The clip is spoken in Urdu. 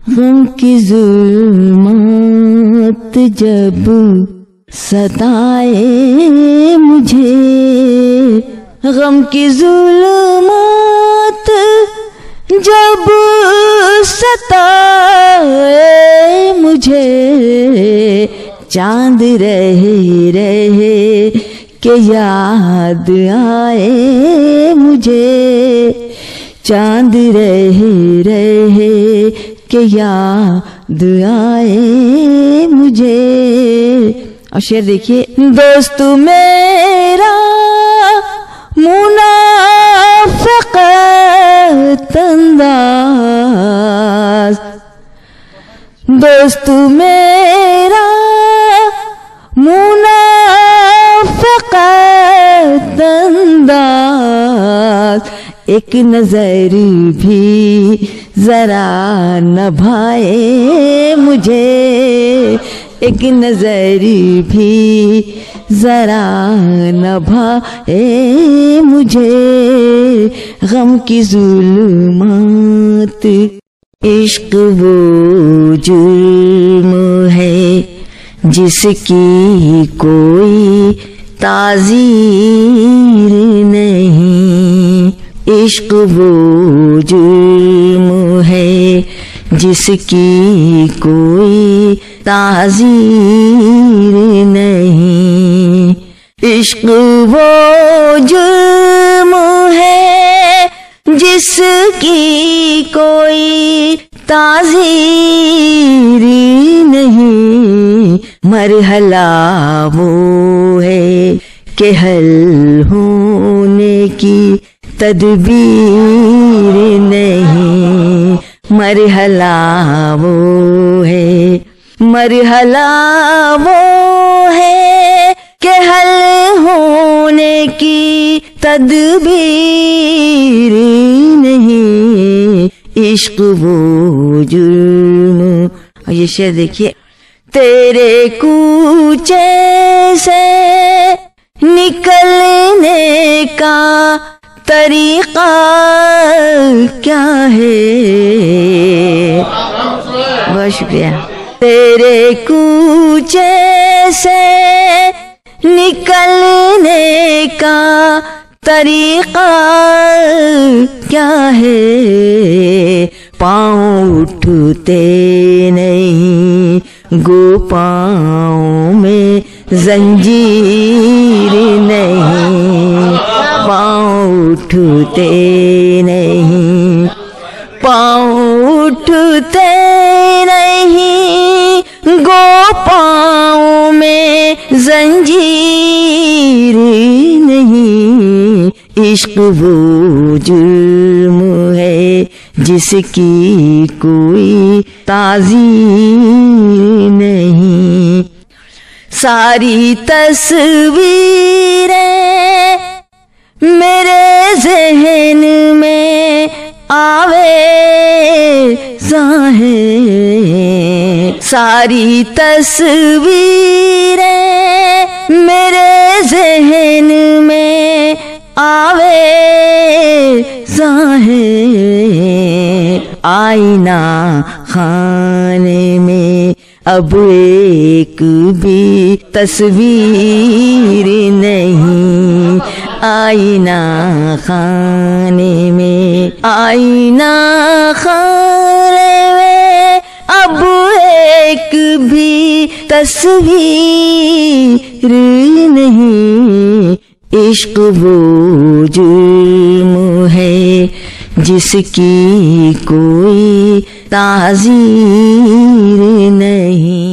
غم کی ظلمات جب ستائے مجھے، غم کی ظلمات جب ستائے مجھے، چاند رہے کہ یاد آئے مجھے، چاند رہے کہ یاد آئے مجھے۔ اور شعر دیکھیے، دوست میرا منافقت انداز، دوست میرا منافقت انداز، ایک نظر بھی ذرا نہ بھائے مجھے، ایک نظر بھی ذرا نہ بھائے مجھے، غم کی ظلمات۔ عشق وہ جرم ہے جس کی کوئی تعزیر نہیں، عشق وہ جرم ہے جس کی کوئی تعزیر نہیں، عشق وہ جرم ہے جس کی کوئی تعزیر نہیں، مرحلہ وہ ہے کہ حل ہونے کی تدبیر نہیں، مرحلہ وہ ہے، مرحلہ وہ ہے کہ حل ہونے کی تدبیر نہیں، عشق وہ جرم۔ اور یہ شعر دیکھیے، تیرے کوچے سے نکلنے کا طریقہ کیا ہے؟ بہت شکریہ۔ تیرے کوچے سے نکلنے کا طریقہ کیا ہے؟ پاؤں اٹھتے نہیں گو پاؤں میں زنجیر نہیں، پاؤں اٹھتے نہیں، پاؤں اٹھتے نہیں گو پاؤں میں زنجیر نہیں، عشق وہ جرم ہے جس کی کوئی تعزیر نہیں، ساری تصویریں میرے ذہن میں آویزاں ہیں، ساری تصویریں میرے ذہن میں آویزاں ہیں، آئینہ خانے میں اب ایک بھی تصویر نہیں، آئینہ خانے میں، آئینہ خانے میں اب ایک بھی تصویر نہیں، عشق وہ جرم ہے جس کی کوئی تعزیر نہیں۔